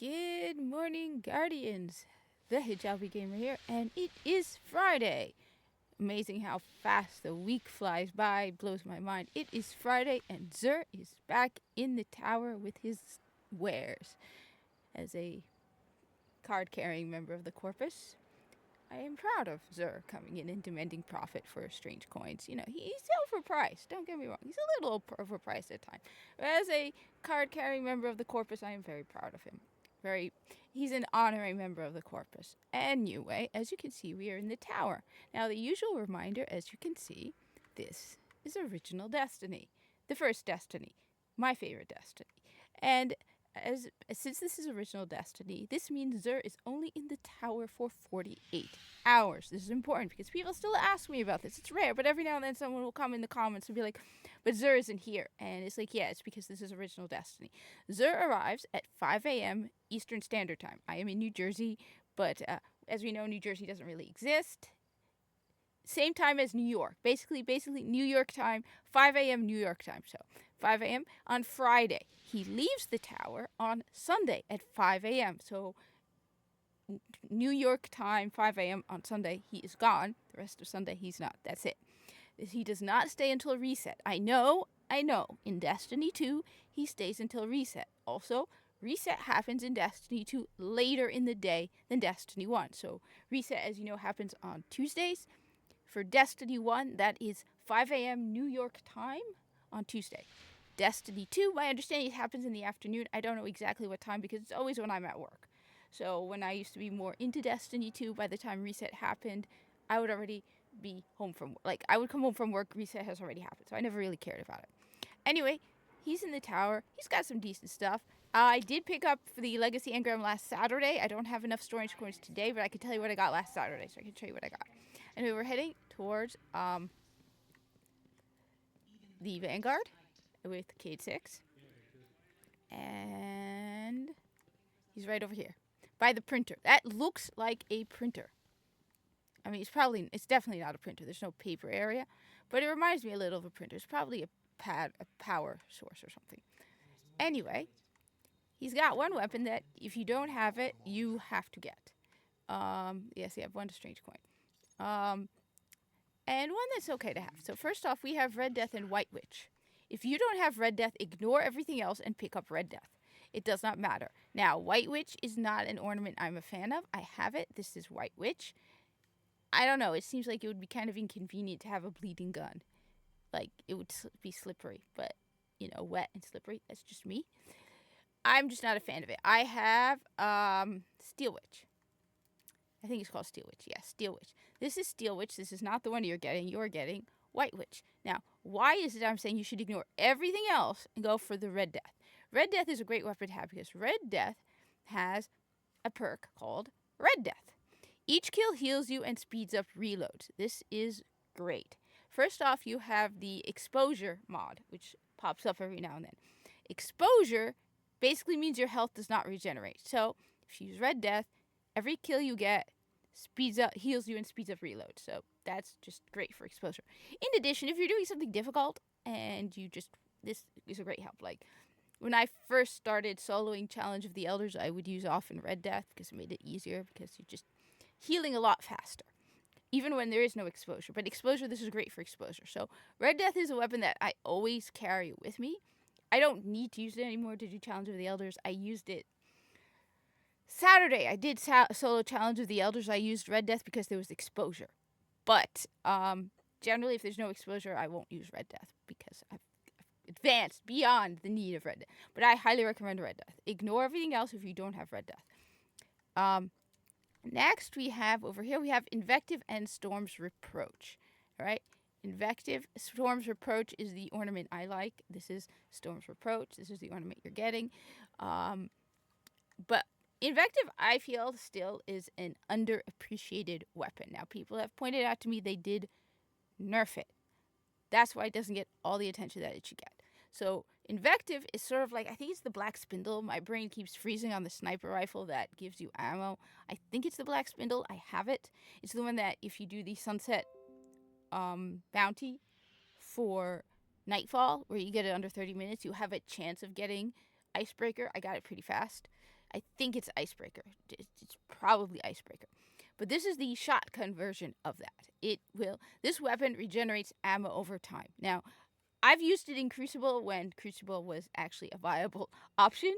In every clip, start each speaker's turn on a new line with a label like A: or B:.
A: Good morning, Guardians. The Hijabi Gamer here, and it is Friday. Amazing how fast the week flies by, blows my mind. It is Friday, and Zer is back in the tower with his wares. As a card carrying member of the Corpus, I am proud of Zer coming in and demanding profit for strange coins. You know, he's overpriced, don't get me wrong. He's a little overpriced at times. But as a card carrying member of the Corpus, I am very proud of him. He's an honorary member of the Corpus. Anyway, as you can see, we are in the tower. Now, the usual reminder, as you can see, this is Original Destiny. The first Destiny. My favorite Destiny. And since this is Original Destiny, this means Zer is only in the tower for 48 hours. This is important because people still ask me about this. It's rare, but every now and then someone will come in the comments and be like, but Zer isn't here. And it's like, yeah, it's because this is Original Destiny. Zer arrives at 5 a.m. Eastern Standard Time. I am in New Jersey, but as we know, New Jersey doesn't really exist. Same time as New York. Basically New York time, 5 a.m. New York time. So 5 a.m. on Friday. He leaves the tower on Sunday at 5 a.m. So New York time, 5 a.m. on Sunday, he is gone. The rest of Sunday, he's not. That's it. He does not stay until reset. I know. In Destiny 2, he stays until reset. Also, reset happens in Destiny 2 later in the day than Destiny 1. So reset, as you know, happens on Tuesdays. For Destiny 1, that is 5 a.m. New York time on Tuesday. Destiny 2, my understanding, it happens in the afternoon. I don't know exactly what time because it's always when I'm at work. So when I used to be more into Destiny 2, by the time reset happened, I would already be home from, I would come home from work, reset has already happened. So I never really cared about it. Anyway, he's in the tower. He's got some decent stuff. I did pick up the Legacy Engram last Saturday. I don't have enough storage coins today, but I can tell you what I got last Saturday, so I can show you what I got. And we were heading towards the Vanguard with Cade 6. And he's right over here by the printer. That looks like a printer. I mean, it's definitely not a printer. There's no paper area, but it reminds me a little of a printer. It's probably a power source or something. Anyway, he's got one weapon that if you don't have it, you have to get. Yes, you have one strange coin. And one that's okay to have. So first off, we have Red Death and White Witch. If you don't have Red Death, ignore everything else and pick up Red Death. It does not matter. Now, White Witch is not an ornament I'm a fan of. I have it. This is White Witch. I don't know. It seems like it would be kind of inconvenient to have a bleeding gun. Like, it would be slippery, but, wet and slippery. That's just me. I'm just not a fan of it. I have Steel Witch. I think it's called Steel Witch. Yeah, Steel Witch. This is Steel Witch. This is not the one you're getting. You're getting White Witch. Now, why is it I'm saying you should ignore everything else and go for the Red Death? Red Death is a great weapon to have because Red Death has a perk called Red Death. Each kill heals you and speeds up reloads. This is great. First off, you have the Exposure mod, which pops up every now and then. Exposure basically means your health does not regenerate. So, if you use Red Death, every kill you get heals you and speeds up reload. So that's just great for exposure. In addition, if you're doing something difficult and this is a great help. Like when I first started soloing Challenge of the Elders, I would use often Red Death because it made it easier because you're just healing a lot faster. Even when there is no exposure. But exposure, this is great for exposure. So Red Death is a weapon that I always carry with me. I don't need to use it anymore to do Challenge of the Elders. I used it Saturday. I did solo Challenge of the Elders. I used Red Death because there was exposure. But generally, if there's no exposure, I won't use Red Death because I've advanced beyond the need of Red Death. But I highly recommend Red Death. Ignore everything else if you don't have Red Death. Next, we have Invective and Storm's Reproach. All right? Invective, Storm's Reproach is the ornament I like. This is Storm's Reproach. This is the ornament you're getting. But Invective, I feel, still is an underappreciated weapon. Now, people have pointed out to me they did nerf it. That's why it doesn't get all the attention that it should get. So, Invective is sort of like, I think it's the Black Spindle. My brain keeps freezing on the sniper rifle that gives you ammo. I think it's the Black Spindle. I have it. It's the one that if you do the Sunset bounty for Nightfall, where you get it under 30 minutes, you have a chance of getting Icebreaker. I got it pretty fast. I think it's Icebreaker. It's probably Icebreaker. But this is the shotgun version of that. This weapon regenerates ammo over time. Now, I've used it in Crucible when Crucible was actually a viable option.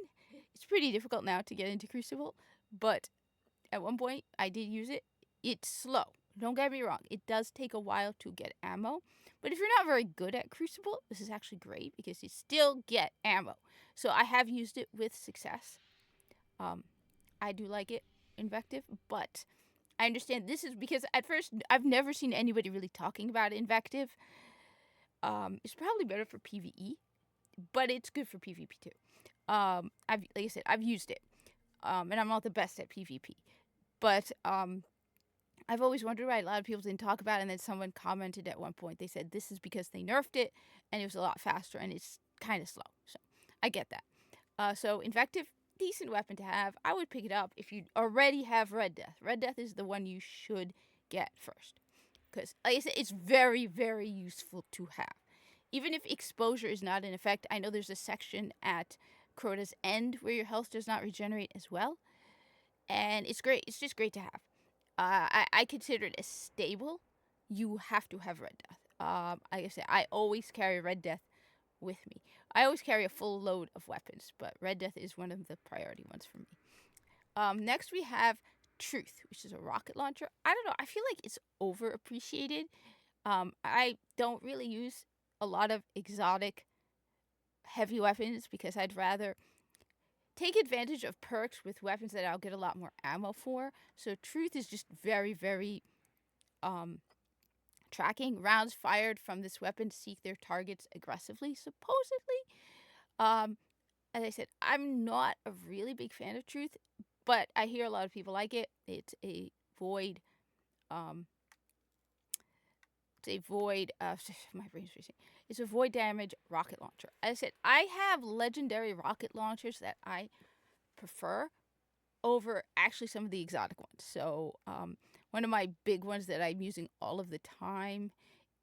A: It's pretty difficult now to get into Crucible, but at one point I did use it. It's slow. Don't get me wrong. It does take a while to get ammo, but if you're not very good at Crucible, this is actually great because you still get ammo. So I have used it with success. I do like it, Invective, but I understand this is because at first I've never seen anybody really talking about Invective. It's probably better for PvE, but it's good for PvP too. Like I said, I've used it, and I'm not the best at PvP, but I've always wondered why a lot of people didn't talk about it, and then someone commented at one point. They said this is because they nerfed it, and it was a lot faster, and it's kind of slow. So I get that. So Invective, decent weapon to have. I would pick it up if you already have Red Death. Red Death is the one you should get first. Because, like I said, it's very, very useful to have. Even if exposure is not in effect, I know there's a section at Crota's End where your health does not regenerate as well. And it's great. It's just great to have. I consider it as stable. You have to have Red Death. Like I said, I always carry Red Death with me. I always carry a full load of weapons, but Red Death is one of the priority ones for me. Next we have Truth, which is a rocket launcher. I don't know. I feel like it's overappreciated. I don't really use a lot of exotic heavy weapons because I'd rather take advantage of perks with weapons that I'll get a lot more ammo for. So Truth is just very, very tracking. Rounds fired from this weapon seek their targets aggressively, supposedly. As I said, I'm not a really big fan of Truth, but I hear a lot of people like it. It's a void. My brain's racing. It's a void damage rocket launcher. As I said, I have legendary rocket launchers that I prefer over actually some of the exotic ones. So, one of my big ones that I'm using all of the time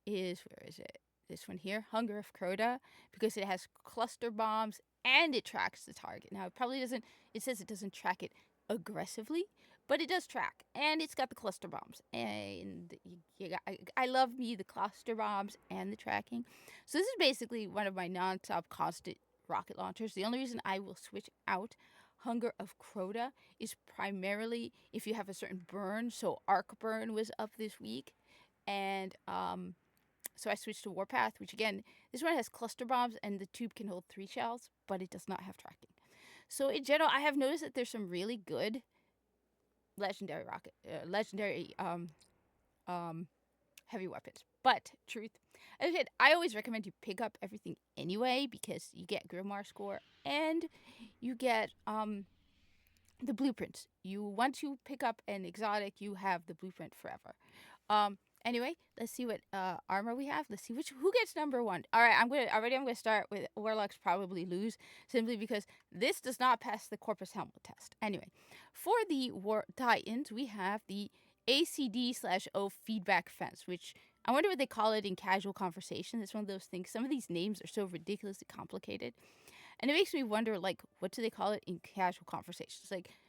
A: is, where is it? This one here, Hunger of Crota, because it has cluster bombs and it tracks the target. Now, it says it doesn't track it aggressively, but it does track, and it's got the cluster bombs. And I love me the cluster bombs and the tracking. So this is basically one of my non-stop constant rocket launchers. The only reason I will switch out Hunger of Crota is primarily if you have a certain burn. So Arc Burn was up this week, and so I switched to Warpath, which again, this one has cluster bombs and the tube can hold 3 shells, but it does not have tracking. So in general, I have noticed that there's some really good legendary heavy weapons. But Truth, as I said, I always recommend you pick up everything anyway because you get Grimoire score and you get the blueprints. Once you pick up an exotic, you have the blueprint forever. Anyway, let's see what armor we have. Let's see who gets number 1. All right, I'm gonna start with Warlocks probably lose simply because this does not pass the Corpus Helmet test. Anyway, for the War Titans, we have the ACD/O feedback fence, which I wonder what they call it in casual conversation. It's one of those things. Some of these names are so ridiculously complicated, and it makes me wonder, like, what do they call it in casual conversations? Like,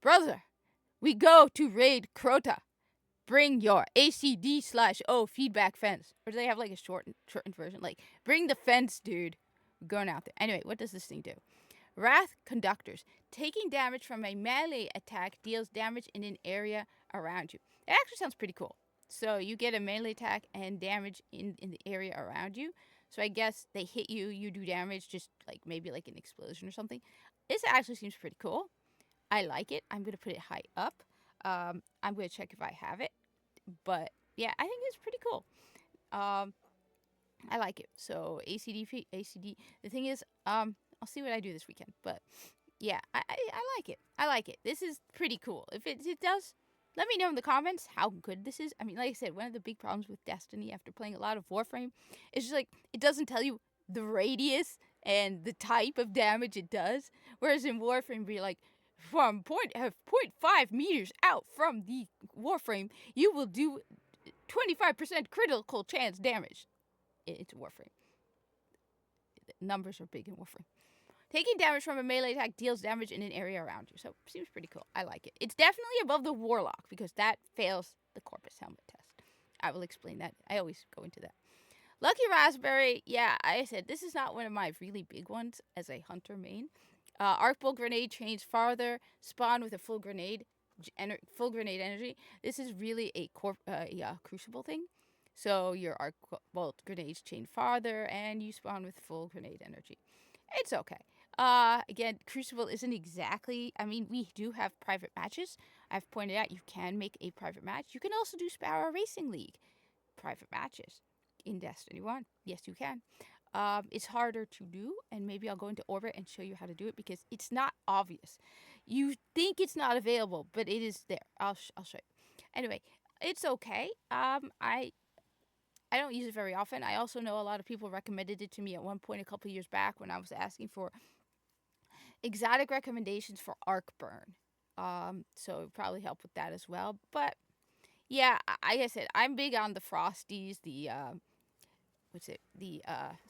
A: brother, we go to raid Crota. Bring your ACD/O feedback fence. Or do they have like a shortened version? Like, bring the fence, dude. We're going out there. Anyway, what does this thing do? Wrath Conductors. Taking damage from a melee attack deals damage in an area around you. It actually sounds pretty cool. So you get a melee attack and damage in the area around you. So I guess they hit you, you do damage, just like maybe like an explosion or something. This actually seems pretty cool. I like it. I'm going to put it high up. I'm going to check if I have it. But yeah, I think it's pretty cool. I like it. So ACD. The thing is, I'll see what I do this weekend. But yeah, I like it. I like it. This is pretty cool. If it does, let me know in the comments how good this is. I mean, like I said, one of the big problems with Destiny after playing a lot of Warframe is just like it doesn't tell you the radius and the type of damage it does. Whereas in Warframe, be like, from 0.5 meters out from the Warframe, you will do 25% critical chance damage. It's Warframe. The numbers are big in Warframe. Taking damage from a melee attack deals damage in an area around you. So, seems pretty cool. I like it. It's definitely above the Warlock because that fails the Corpus Helmet test. I will explain that. I always go into that. Lucky Raspberry, yeah, I said this is not one of my really big ones as a hunter main. Arc Bolt Grenade chains farther, spawn with a full grenade energy. This is really a Crucible thing. So your Arc Bolt grenades chain farther, and you spawn with full grenade energy. It's okay. Again, Crucible isn't exactly. I mean, we do have private matches. I've pointed out you can make a private match. You can also do Sparrow Racing League private matches in Destiny 1. Yes, you can. It's harder to do, and maybe I'll go into Orbit and show you how to do it because it's not obvious. You think it's not available, but it is there. I'll show you. Anyway, it's okay. I don't use it very often. I also know a lot of people recommended it to me at one point a couple years back when I was asking for exotic recommendations for Arc Burn. So it would probably help with that as well. But yeah, like I said, I'm big on the Frosties, the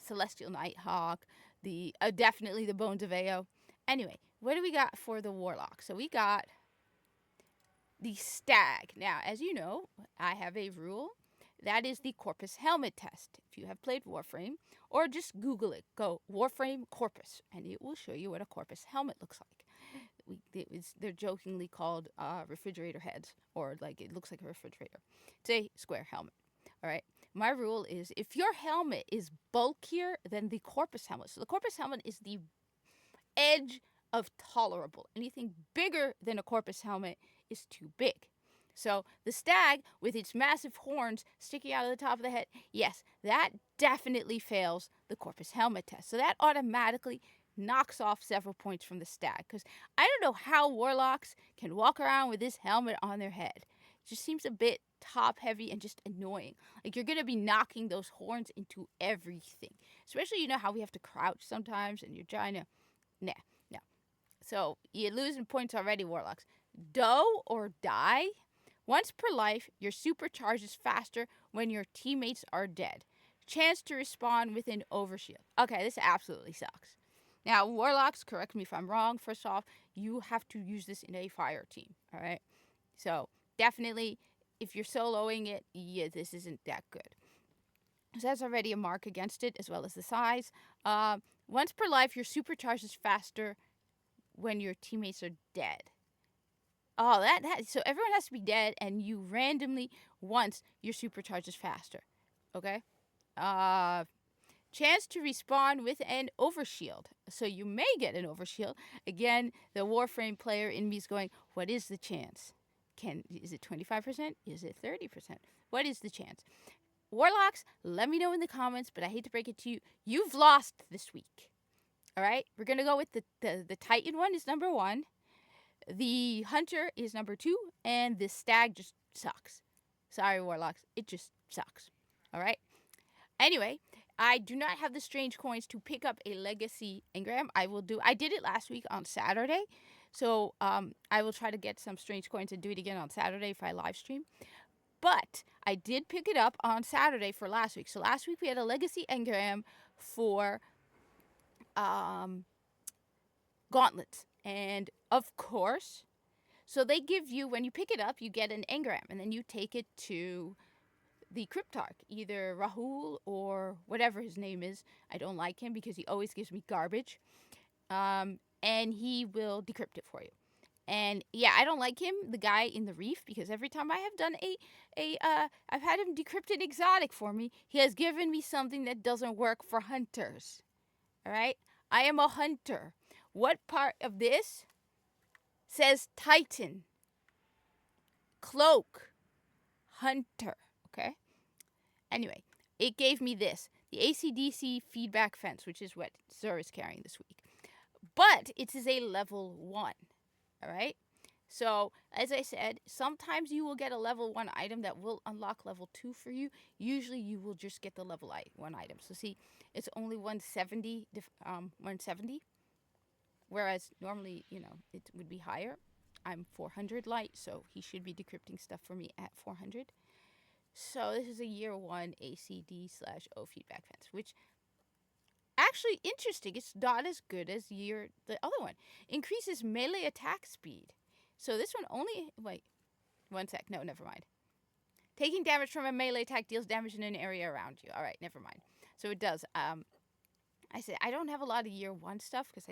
A: Celestial Nighthawk, the definitely the Bones of Ao. Anyway, what do we got for the Warlock? So we got the Stag. Now, as you know, I have a rule. That is the Corpus Helmet test. If you have played Warframe, or just Google it, go Warframe Corpus, and it will show you what a Corpus helmet looks like. They're jokingly called refrigerator heads, or like it looks like a refrigerator. It's a square helmet. All right. My rule is if your helmet is bulkier than the Corpus helmet, so the Corpus helmet is the edge of tolerable. Anything bigger than a Corpus helmet is too big. So the Stag, with its massive horns sticking out of the top of the head, yes, that definitely fails the Corpus helmet test. So that automatically knocks off several points from the Stag. Because I don't know how Warlocks can walk around with this helmet on their head. It just seems a bit top heavy and just annoying. Like you're going to be knocking those horns into everything. Especially, you know how we have to crouch sometimes and you're trying to... Nah. So you're losing points already, Warlocks. Doe or die? Once per life, your super charges faster when your teammates are dead. Chance to respawn with an overshield. Okay, this absolutely sucks. Now, Warlocks, correct me if I'm wrong. First off, you have to use this in a fire team, all right? So definitely, if you're soloing it, yeah, this isn't that good. So that's already a mark against it, as well as the size. Once per life, your super charges faster when your teammates are dead. Oh, so everyone has to be dead, and you randomly once your supercharges faster. Okay. Chance to respawn with an overshield. So you may get an overshield. Again, the Warframe player in me is going, what is the chance? Is it 25%? Is it 30%? What is the chance? Warlocks, let me know in the comments, but I hate to break it to you. You've lost this week. All right, we're going to go with the Titan one is number 1. The Hunter is number 2. And the Stag just sucks. Sorry, Warlocks. It just sucks. All right. Anyway, I do not have the strange coins to pick up a legacy engram. I did it last week on Saturday. So I will try to get some strange coins and do it again on Saturday if I live stream. But I did pick it up on Saturday for last week. So last week we had a legacy engram for gauntlets. And of course, so they give you, when you pick it up, you get an engram. And then you take it to the Cryptarch, either Rahul or whatever his name is. I don't like him because he always gives me garbage. And he will decrypt it for you. And yeah, I don't like him, the guy in the reef, because every time I have done I've had him decrypt an exotic for me, he has given me something that doesn't work for hunters. All right? I am a hunter. What part of this says Titan, Cloak, Hunter? Okay? Anyway, it gave me this, the ACDC feedback fence, which is what Xur is carrying this week. But it is a level 1. All right? So, as I said, sometimes you will get a level 1 item that will unlock level 2 for you. Usually you will just get the level 1 item. So, see, it's only 170, whereas normally, it would be higher. I'm 400 light, so he should be decrypting stuff for me at 400. So, this is a year 1 ACD/O feedback fence, which actually interesting. It's not as good as the other one. Increases melee attack speed. So this one only, wait, one sec. No, never mind. Taking damage from a melee attack deals damage in an area around you. All right, never mind. So it does. I said I don't have a lot of year 1 stuff because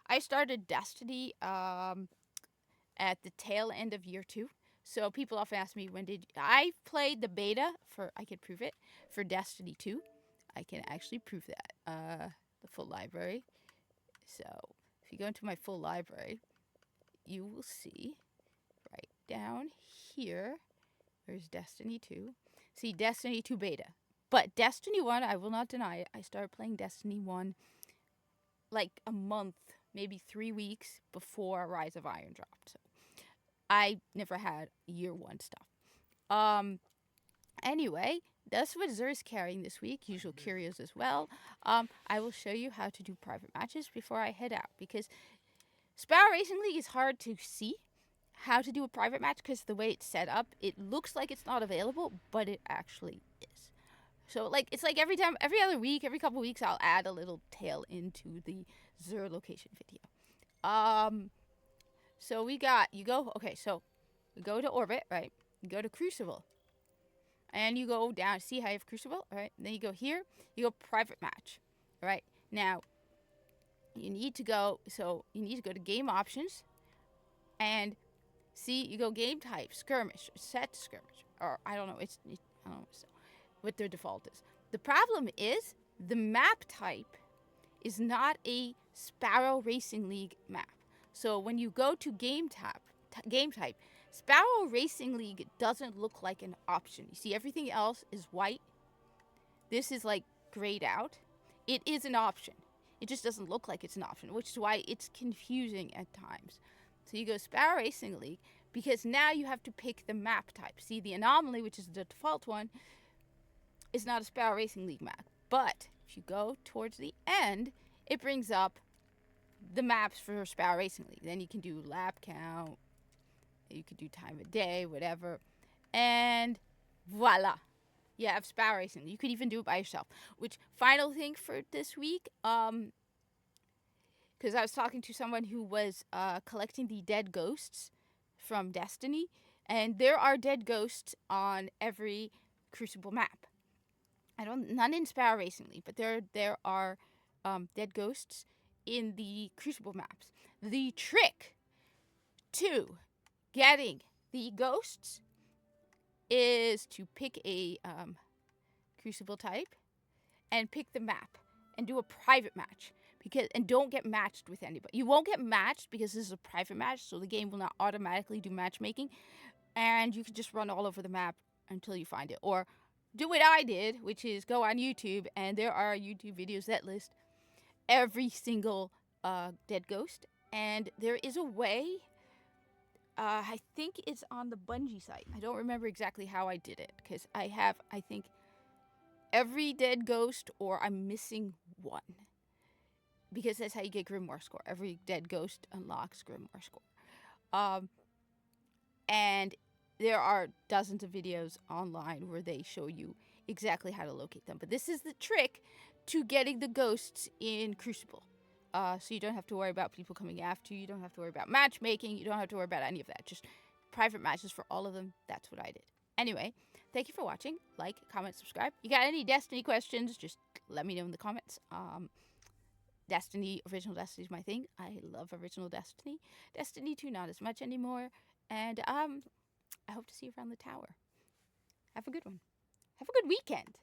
A: I started Destiny at the tail end of year 2. So people often ask me I played the beta I could prove it, for Destiny 2. I can actually prove that. The full library. So if you go into my full library, you will see right down here, there's Destiny 2. See, Destiny 2 beta. But Destiny 1, I will not deny it. I started playing Destiny 1 like a month, maybe 3 weeks before Rise of Iron dropped. So I never had year 1 stuff. Anyway, that's what Xur is carrying this week. Usual curios as well. I will show you how to do private matches before I head out, because Sparrow Racing League is hard to see how to do a private match because the way it's set up, it looks like it's not available, but it actually is. So it's like every other week, every couple weeks, I'll add a little tail into the Xur location video. So we go to Orbit, right? You go to Crucible. And you go down, see how you have Crucible, all right? And then you go here, you go private match, all right? Now, you need to go to game options, and see, you go game type, skirmish, set skirmish, or I don't know, I don't know what their default is. The problem is the map type is not a Sparrow Racing League map. So when you go to game type, Sparrow Racing League doesn't look like an option. You see, everything else is white. This is like grayed out. It is an option. It just doesn't look like it's an option, which is why it's confusing at times. So you go Sparrow Racing League, because now you have to pick the map type. See, the Anomaly, which is the default one, is not a Sparrow Racing League map. But if you go towards the end, it brings up the maps for Sparrow Racing League. Then you can do lap count, you could do time of day, whatever. And voila. You have Sparrow Racing. You could even do it by yourself. Which, final thing for this week, because I was talking to someone who was collecting the dead ghosts from Destiny, and there are dead ghosts on every Crucible map. None in Sparrow Racing League, but there are dead ghosts in the Crucible maps. The trick to getting the ghosts is to pick a Crucible type and pick the map and do a private match, and don't get matched with anybody. You won't get matched because this is a private match, so the game will not automatically do matchmaking, and you can just run all over the map until you find it. Or do what I did, which is go on YouTube, and there are YouTube videos that list every single dead ghost, and there is a way. I think it's on the Bungie site. I don't remember exactly how I did it, because I think, every dead ghost, or I'm missing one. Because that's how you get Grimoire score. Every dead ghost unlocks Grimoire score. And there are dozens of videos online where they show you exactly how to locate them. But this is the trick to getting the ghosts in Crucible. So you don't have to worry about people coming after you. You don't have to worry about matchmaking. You don't have to worry about any of that. Just private matches for all of them. That's what I did. Anyway, thank you for watching. Like, comment, subscribe. You got any Destiny questions, just let me know in the comments. Original Destiny is my thing. I love original Destiny. Destiny 2, not as much anymore. And I hope to see you around the tower. Have a good one. Have a good weekend.